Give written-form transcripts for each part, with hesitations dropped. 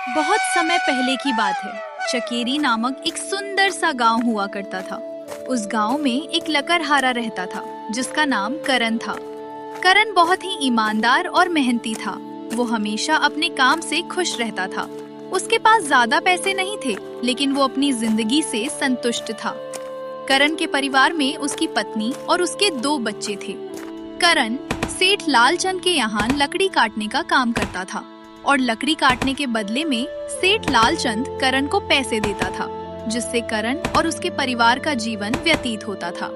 बहुत समय पहले की बात है। चकेरी नामक एक सुंदर सा गांव हुआ करता था। उस गांव में एक लकड़हारा रहता था जिसका नाम करण था। करण बहुत ही ईमानदार और मेहनती था। वो हमेशा अपने काम से खुश रहता था। उसके पास ज्यादा पैसे नहीं थे, लेकिन वो अपनी जिंदगी से संतुष्ट था। करण के परिवार में उसकी पत्नी और उसके 2 बच्चे थे। करण सेठ लालचंद के यहाँ लकड़ी काटने का काम करता था और लकड़ी काटने के बदले में सेठ लालचंद करण को पैसे देता था, जिससे करण और उसके परिवार का जीवन व्यतीत होता था।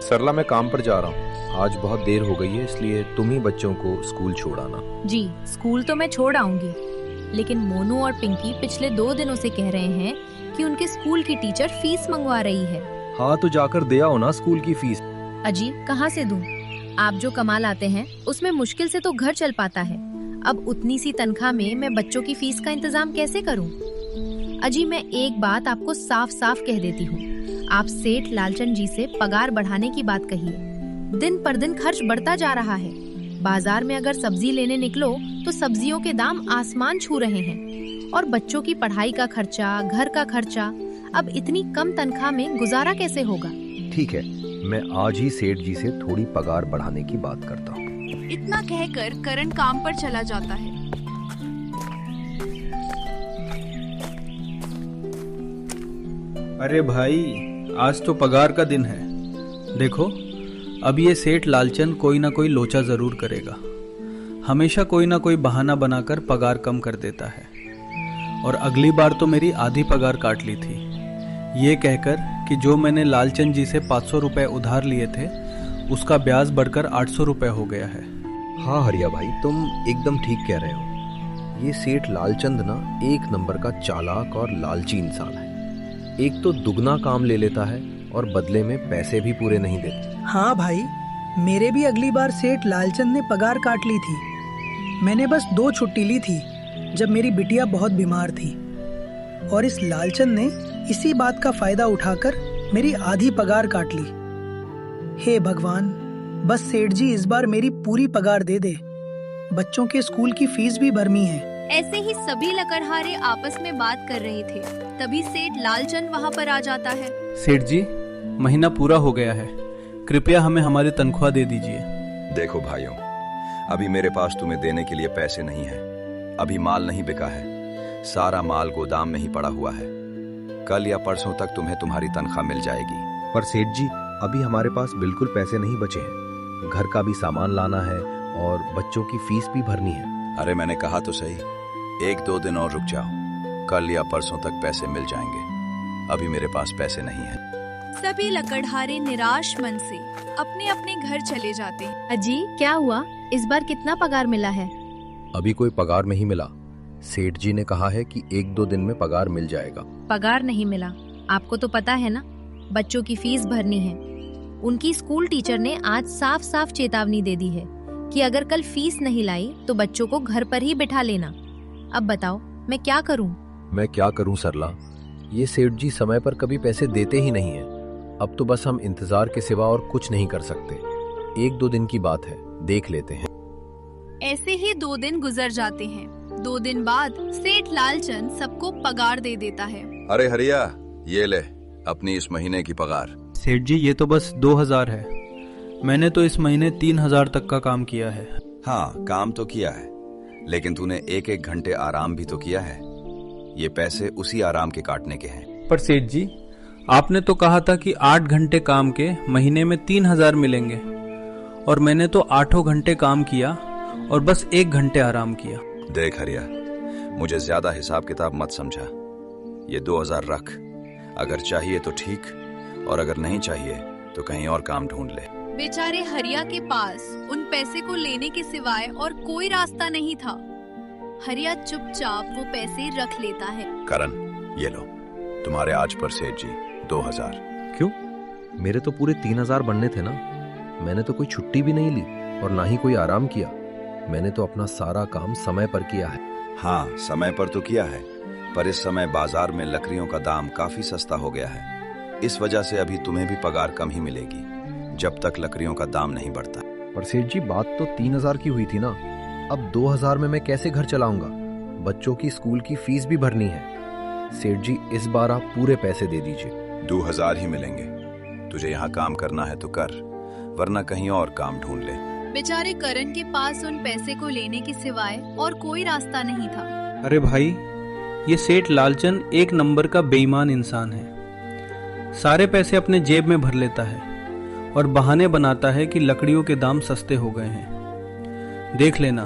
सरला, मैं काम पर जा रहा हूँ। आज बहुत देर हो गई है, इसलिए तुम ही बच्चों को स्कूल छोड़ आना। जी, स्कूल तो मैं छोड़ आऊंगी, लेकिन मोनू और पिंकी पिछले 2 दिनों से कह रहे हैं कि उनके स्कूल की टीचर फीस मंगवा रही है। हाँ, तो जाकर दे आओ ना स्कूल की फीस। अजी, कहाँ से दूं? आप जो कमा लाते हैं उसमें मुश्किल से तो घर चल पाता है। अब उतनी सी तनख्वाह में मैं बच्चों की फीस का इंतजाम कैसे करूं? अजी, मैं एक बात आपको साफ साफ कह देती हूँ, आप सेठ लालचंद जी से पगार बढ़ाने की बात कहिए। दिन पर दिन खर्च बढ़ता जा रहा है। बाजार में अगर सब्जी लेने निकलो तो सब्जियों के दाम आसमान छू रहे हैं, और बच्चों की पढ़ाई का खर्चा, घर का खर्चा, अब इतनी कम तनख्वाह में गुजारा कैसे होगा? ठीक है, मैं आज ही सेठ जी से थोड़ी पगार बढ़ाने की बात करता हूँ। इतना कहकर करण काम पर चला जाता है। अरे भाई, आज तो पगार का दिन है। देखो, अब ये सेठ लालचंद कोई ना कोई लोचा जरूर करेगा। हमेशा कोई ना कोई बहाना बनाकर पगार कम कर देता है। और अगली बार तो मेरी आधी पगार काट ली थी, ये कहकर कि जो मैंने लालचंद जी से 500 रुपए उधार लिए थे उसका ब्याज बढ़कर 800 रुपए हो गया है। हाँ हरिया भाई, तुम एकदम ठीक कह रहे हो। ये सेठ लालचंद ना एक नंबर का चालाक और लालची इंसान है। एक तो दुगना काम ले लेता है और बदले में पैसे भी पूरे नहीं देता। हाँ भाई, मेरे भी अगली बार सेठ लालचंद ने पगार काट ली थी। मैंने बस 2 छुट्टी ली थी जब मेरी बिटिया बहुत बीमार थी, और इस लालचंद ने इसी बात का फायदा उठाकर मेरी आधी पगार काट ली। हे भगवान, बस सेठ जी इस बार मेरी पूरी पगार दे दे। बच्चों के स्कूल की फीस भी भरनी है। ऐसे ही सभी लकड़हारे आपस में बात कर रहे थे। तभी सेठ लालचंद वहाँ पर आ जाता है। सेठ जी, महीना पूरा हो गया है, कृपया हमें हमारी तनख्वाह दे दीजिए। देखो भाइयों, अभी मेरे पास तुम्हें देने के लिए पैसे नहीं है। अभी माल नहीं बिका है, सारा माल गोदाम में ही पड़ा हुआ है। कल या परसों तक तुम्हें तुम्हारी तनख्वाह मिल जाएगी। पर सेठ जी, अभी हमारे पास बिल्कुल पैसे नहीं बचे हैं। घर का भी सामान लाना है और बच्चों की फीस भी भरनी है। अरे मैंने कहा तो सही, 1-2 दिन और रुक जाओ, कल या परसों तक पैसे मिल जाएंगे। अभी मेरे पास पैसे नहीं है। सभी लकड़हारे निराश मन से अपने अपने घर चले जाते हैं। अजी, क्या हुआ? इस बार कितना पगार मिला है? अभी कोई पगार नहीं मिला। सेठ जी ने कहा है कि 1-2 दिन में पगार मिल जाएगा। पगार नहीं मिला? आपको तो पता है ना, बच्चों की फीस भरनी है। उनकी स्कूल टीचर ने आज साफ साफ चेतावनी दे दी है कि अगर कल फीस नहीं लाई तो बच्चों को घर पर ही बिठा लेना। अब बताओ, मैं क्या करूं? मैं क्या करूं सरला, ये सेठ जी समय पर कभी पैसे देते ही नहीं है। अब तो बस हम इंतजार के सिवा और कुछ नहीं कर सकते। 1-2 दिन की बात है, देख लेते हैं। ऐसे ही 2 दिन गुजर जाते हैं। 2 दिन बाद सेठ लालचंद सबको पगार दे देता है। अरे हरिया, ये ले अपनी इस महीने की पगार। सेठ जी, ये तो बस 2000 है। मैंने तो इस महीने 3000 तक का काम किया है। हाँ, काम तो किया है, लेकिन तूने 1-1 घंटे आराम भी तो किया है। ये पैसे उसी आराम के काटने के हैं। पर सेठ जी, आपने तो कहा था कि 8 घंटे काम के महीने में 3000 मिलेंगे, और मैंने तो 8 घंटे काम किया और बस 1 घंटे आराम किया। देख हरिया, मुझे ज्यादा हिसाब किताब मत समझा। ये 2000 रख, अगर चाहिए तो ठीक, और अगर नहीं चाहिए तो कहीं और काम ढूंढ ले। बेचारे हरिया के पास उन पैसे को लेने के सिवाय और कोई रास्ता नहीं था। हरिया चुपचाप वो पैसे रख लेता है। करण, ये लो तुम्हारे आज पर सेठ जी 2000। क्यों? मेरे तो पूरे 3000 बनने थे ना। मैंने तो कोई छुट्टी भी नहीं ली और ना ही कोई आराम किया। मैंने तो अपना सारा काम समय पर किया है। हाँ, समय पर तो किया है, पर इस समय बाजार में लकड़ियों का दाम काफी सस्ता हो गया है। इस वजह से अभी तुम्हें भी पगार कम ही मिलेगी, जब तक लकड़ियों का दाम नहीं बढ़ता। पर सेठ जी, बात तो 3000 की हुई थी ना। अब 2000 में मैं कैसे घर चलाऊंगा? बच्चों की स्कूल की फीस भी भरनी है। सेठ जी, इस बार आप पूरे पैसे दे दीजिए। 2000 ही मिलेंगे। तुझे यहाँ काम करना है तो कर, वरना कहीं और काम ढूंढ ले। बेचारे करण के पास उन पैसे को लेने के सिवाय और कोई रास्ता नहीं था। अरे भाई, ये सेठ लालचंद एक नंबर का बेईमान इंसान है। सारे पैसे अपने जेब में भर लेता है और बहाने बनाता है कि लकड़ियों के दाम सस्ते हो गए हैं। देख लेना,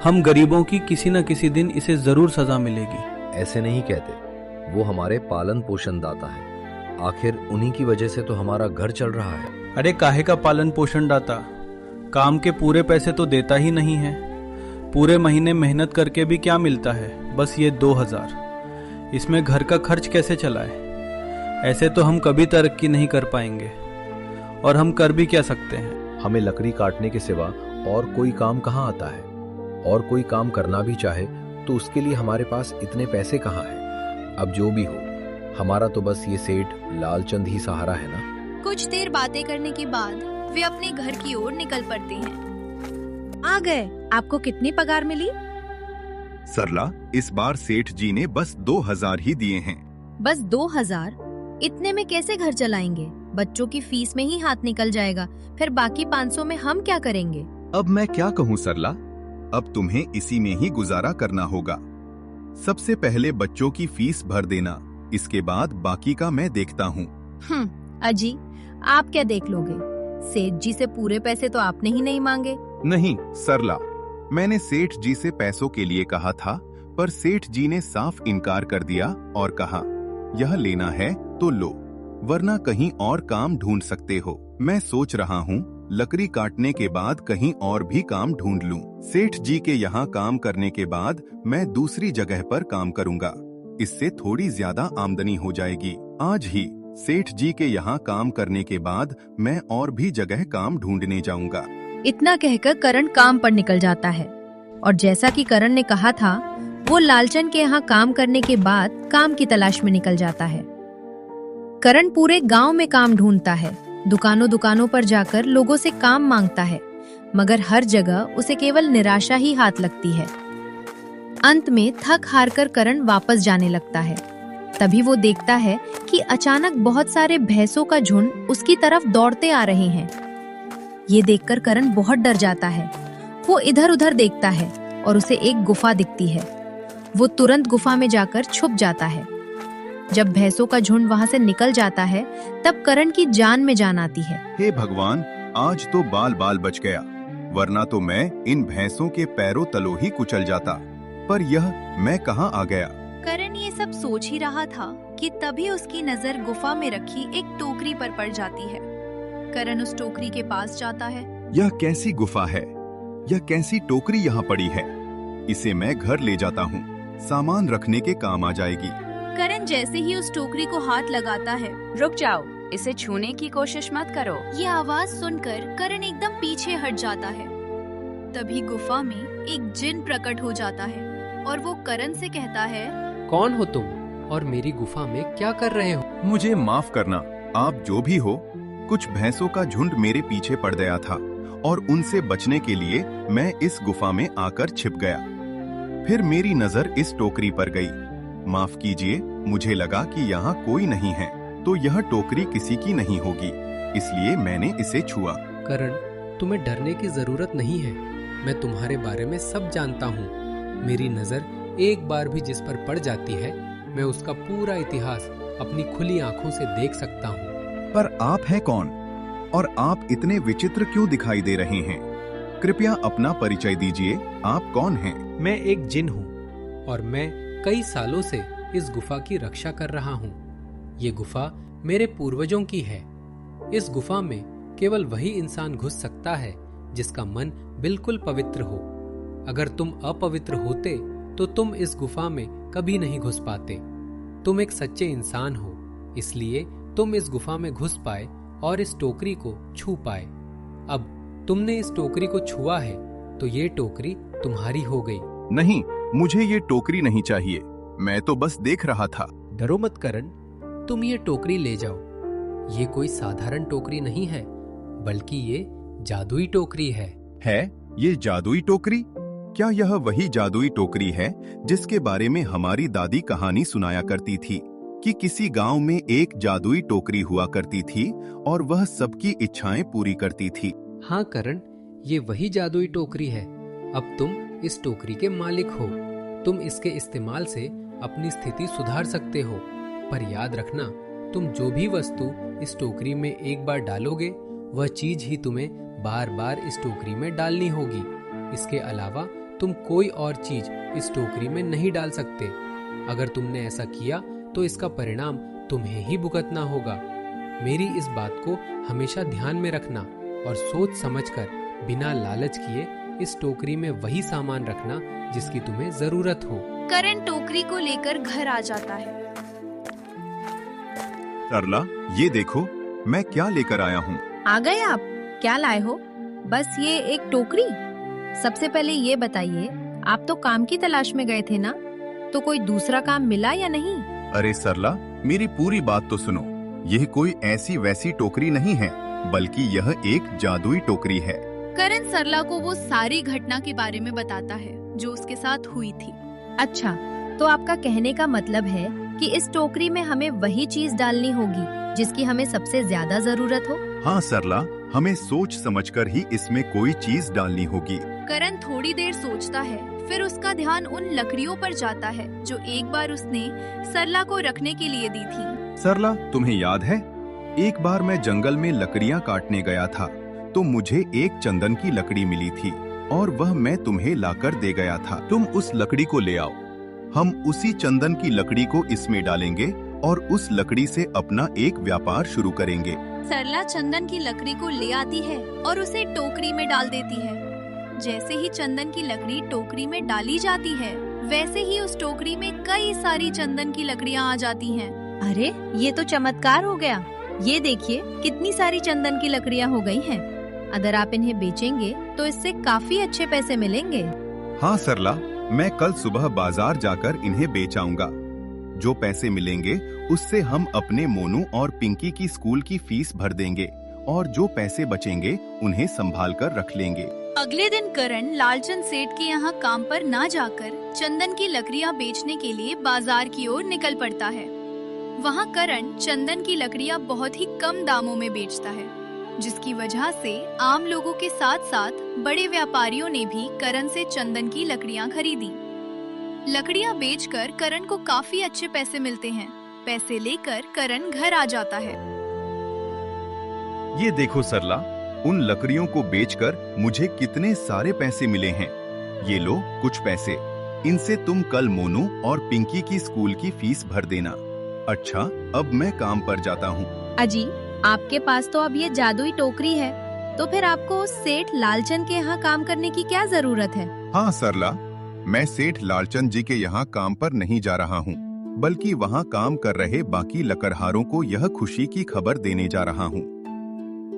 हम गरीबों की किसी न किसी दिन इसे जरूर सजा मिलेगी। ऐसे नहीं कहते, वो हमारे पालन पोषण दाता है। आखिर उन्हीं की वजह से तो हमारा घर चल रहा है। अरे काहे का पालन पोषण दाता, काम के पूरे पैसे तो देता ही नहीं है। पूरे महीने मेहनत करके भी क्या मिलता है, बस ये 2000। इसमें घर का खर्च कैसे चलाए? ऐसे तो हम कभी तरक्की नहीं कर पाएंगे, और हम कर भी क्या सकते हैं? हमें लकड़ी काटने के सिवा और कोई काम कहाँ आता है? और कोई काम करना भी चाहे तो उसके लिए हमारे पास इतने पैसे कहाँ हैं? अब जो भी हो, हमारा तो बस ये सेठ लालचंद ही सहारा है ना। कुछ देर बातें करने के बाद वे अपने घर की ओर निकल पड़ते हैं। आ गए। आपको कितनी पगार मिली? सरला, इस बार सेठ जी ने बस 2000 ही दिए हैं। बस 2000? इतने में कैसे घर चलाएंगे? बच्चों की फीस में ही हाथ निकल जाएगा, फिर बाकी 500 में हम क्या करेंगे? अब मैं क्या कहूँ सरला, अब तुम्हें इसी में ही गुजारा करना होगा। सबसे पहले बच्चों की फीस भर देना, इसके बाद बाकी का मैं देखता हूँ। अजी, आप क्या देख लोगे? सेठ जी से पूरे पैसे तो आपने ही नहीं मांगे। नहीं सरला, मैंने सेठ जी से पैसों के लिए कहा था, पर सेठ जी ने साफ इनकार कर दिया और कहा, यह लेना है तो लो, वरना कहीं और काम ढूंढ सकते हो। मैं सोच रहा हूँ लकड़ी काटने के बाद कहीं और भी काम ढूंढ लूं। सेठ जी के यहाँ काम करने के बाद मैं दूसरी जगह पर काम करूँगा, इससे थोड़ी ज्यादा आमदनी हो जाएगी। आज ही सेठ जी के यहाँ काम करने के बाद मैं और भी जगह काम ढूंढने जाऊंगा। इतना कहकर करण काम पर निकल जाता है, और जैसा कि करण ने कहा था, वो लालचंद के यहाँ काम करने के बाद काम की तलाश में निकल जाता है। करण पूरे गांव में काम ढूंढता है, दुकानों दुकानों पर जाकर लोगों से काम मांगता है, मगर हर जगह उसे केवल निराशा ही हाथ लगती है। अंत में थक हार कर करण वापस जाने लगता है। तभी वो देखता है कि अचानक बहुत सारे भैंसों का झुंड उसकी तरफ दौड़ते आ रहे हैं। ये देखकर करण बहुत डर जाता है। वो इधर उधर देखता है और उसे एक गुफा दिखती है। वो तुरंत गुफा में जाकर छुप जाता है। जब भैंसों का झुंड वहाँ से निकल जाता है, तब करण की जान में जान आती है। हे भगवान, आज तो बाल बाल बच गया, वरना तो मैं इन भैंसों के पैरों तलों ही कुचल जाता। पर यह मैं कहाँ आ गया? करण ये सब सोच ही रहा था कि तभी उसकी नजर गुफा में रखी एक टोकरी पर पड़ जाती है। करण उस टोकरी के पास जाता है। यह कैसी गुफा है? यह कैसी टोकरी यहाँ पड़ी है? इसे मैं घर ले जाता हूँ, सामान रखने के काम आ जाएगी। करण जैसे ही उस टोकरी को हाथ लगाता है, रुक जाओ, इसे छूने की कोशिश मत करो। ये आवाज सुनकर करण एकदम पीछे हट जाता है। तभी गुफा में एक जिन प्रकट हो जाता है और वो करण से कहता है, कौन हो तुम और मेरी गुफा में क्या कर रहे हो? मुझे माफ करना, आप जो भी हो, कुछ भैंसों का झुंड मेरे पीछे पड़ गया था और उनसे बचने के लिए मैं इस गुफा में आकर छिप गया। फिर मेरी नजर इस टोकरी पर गई। माफ कीजिए, मुझे लगा कि यहाँ कोई नहीं है, तो यह टोकरी किसी की नहीं होगी, इसलिए मैंने इसे छुआ। करण, तुम्हें डरने की जरूरत नहीं है। मैं तुम्हारे बारे में सब जानता हूँ। मेरी नजर एक बार भी जिस पर पड़ जाती है, मैं उसका पूरा इतिहास अपनी खुली आंखों से देख सकता हूँ। पर आप हैं कौन? और आप इतने विचित्र क्यों दिखाई दे रहे हैं? कृपया अपना परिचय दीजिए, आप कौन हैं? मैं एक जिन हूँ और मैं कई सालों से इस गुफा की रक्षा कर रहा हूँ। ये गुफा मेरे पूर्वजों की है। इस गुफा में केवल वही इंसान घुस सकता है जिसका मन बिल्कुल पवित्र हो। अगर तुम अपवित्र होते तो तुम इस गुफा में कभी नहीं घुस पाते। तुम एक सच्चे इंसान हो, इसलिए तुम इस गुफा में घुस पाए और इस टोकरी को छू पाए। अब तुमने इस टोकरी को छुआ है तो ये टोकरी तुम्हारी हो गई। नहीं, मुझे ये टोकरी नहीं चाहिए, मैं तो बस देख रहा था। डरो मत करण, तुम ये टोकरी ले जाओ। ये कोई साधारण टोकरी नहीं है, बल्कि ये जादुई टोकरी है। है ये जादुई टोकरी? क्या यह वही जादुई टोकरी है जिसके बारे में हमारी दादी कहानी सुनाया करती थी कि किसी गांव में एक जादुई टोकरी हुआ करती थी और वह सबकी इच्छाएं पूरी करती थी? हाँ करण, ये वही जादुई टोकरी है। अब तुम इस टोकरी के मालिक हो। तुम इसके इस्तेमाल से अपनी स्थिति सुधार सकते हो। पर याद रखना, तुम जो भी वस्तु इस टोकरी में एक बार डालोगे, वह चीज ही तुम्हें बार बार इस टोकरी में डालनी होगी। इसके अलावा तुम कोई और चीज इस टोकरी में नहीं डाल सकते। अगर तुमने ऐसा किया तो इसका परिणाम तुम्हें ही भुगतना होगा। मेरी इस बात को हमेशा ध्यान में रखना और सोच समझकर बिना लालच किए इस टोकरी में वही सामान रखना जिसकी तुम्हें जरूरत हो। करण टोकरी को लेकर घर आ जाता है। सरला, ये देखो मैं क्या लेकर आया हूँ। आ गए आप? क्या लाए हो? बस ये एक टोकरी? सबसे पहले ये बताइए, आप तो काम की तलाश में गए थे ना, तो कोई दूसरा काम मिला या नहीं? अरे सरला, मेरी पूरी बात तो सुनो। यह कोई ऐसी वैसी टोकरी नहीं है, बल्कि यह एक जादुई टोकरी है। करण सरला को वो सारी घटना के बारे में बताता है जो उसके साथ हुई थी। अच्छा, तो आपका कहने का मतलब है कि इस टोकरी में हमें वही चीज डालनी होगी जिसकी हमें सबसे ज्यादा जरूरत हो? हाँ सरला, हमें सोच समझकर ही इसमें कोई चीज डालनी होगी। करण थोड़ी देर सोचता है, फिर उसका ध्यान उन लकड़ियों पर जाता है जो एक बार उसने सरला को रखने के लिए दी थी। सरला, तुम्हें याद है, एक बार मैं जंगल में लकड़ियाँ काटने गया था तो मुझे एक चंदन की लकड़ी मिली थी और वह मैं तुम्हें लाकर दे गया था। तुम उस लकड़ी को ले आओ। हम उसी चंदन की लकड़ी को इसमें डालेंगे और उस लकड़ी से अपना एक व्यापार शुरू करेंगे। सरला चंदन की लकड़ी को ले आती है और उसे टोकरी में डाल देती है। जैसे ही चंदन की लकड़ी टोकरी में डाली जाती है, वैसे ही उस टोकरी में कई सारी चंदन की लकड़ियाँ आ जाती हैं। अरे, ये तो चमत्कार हो गया। ये देखिए कितनी सारी चंदन की लकड़ियाँ हो गई हैं। अगर आप इन्हें बेचेंगे तो इससे काफी अच्छे पैसे मिलेंगे। हाँ सरला, मैं कल सुबह बाजार जाकर इन्हें बेच आऊंगा। जो पैसे मिलेंगे उससे हम अपने मोनू और पिंकी की स्कूल की फीस भर देंगे और जो पैसे बचेंगे उन्हें संभाल कर रख लेंगे। अगले दिन करण लालचंद सेठ के यहाँ काम पर ना जाकर चंदन की लकड़ियाँ बेचने के लिए बाजार की ओर निकल पड़ता है। वहाँ करण चंदन की लकड़ियाँ बहुत ही कम दामों में बेचता है, जिसकी वजह से आम लोगों के साथ साथ बड़े व्यापारियों ने भी करण से चंदन की लकड़ियाँ खरीदी। लकड़ियाँ बेचकर करण को काफी अच्छे पैसे मिलते हैं। पैसे लेकर करण घर आ जाता है। ये देखो सरला, उन लकड़ियों को बेचकर मुझे कितने सारे पैसे मिले हैं। ये लो कुछ पैसे, इनसे तुम कल मोनू और पिंकी की स्कूल की फीस भर देना। अच्छा, अब मैं काम पर जाता हूँ। अजी, आपके पास तो अब ये जादुई टोकरी है, तो फिर आपको उस सेठ लालचंद के यहाँ काम करने की क्या जरूरत है? हाँ सरला, मैं सेठ लालचंद जी के यहाँ काम पर नहीं जा रहा हूँ, बल्कि वहाँ काम कर रहे बाकी लकड़हारों को यह खुशी की खबर देने जा रहा हूँ,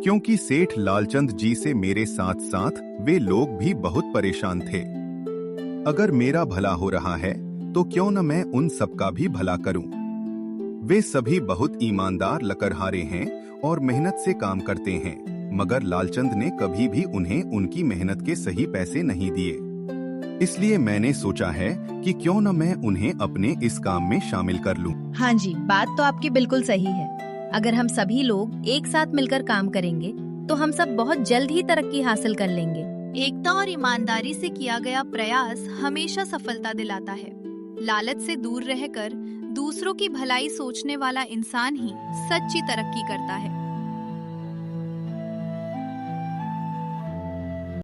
क्योंकि सेठ लालचंद जी से मेरे साथ साथ वे लोग भी बहुत परेशान थे। अगर मेरा भला हो रहा है तो क्यों न मैं उन सबका भी भला करूं। वे सभी बहुत ईमानदार लकड़हारे हैं और मेहनत से काम करते हैं, मगर लालचंद ने कभी भी उन्हें उनकी मेहनत के सही पैसे नहीं दिए। इसलिए मैंने सोचा है कि क्यों न मैं उन्हें अपने इस काम में शामिल कर लूं। हाँ जी, बात तो आपकी बिल्कुल सही है। अगर हम सभी लोग एक साथ मिलकर काम करेंगे तो हम सब बहुत जल्द ही तरक्की हासिल कर लेंगे। एकता और ईमानदारी से किया गया प्रयास हमेशा सफलता दिलाता है। लालच से दूर रहकर दूसरों की भलाई सोचने वाला इंसान ही सच्ची तरक्की करता है।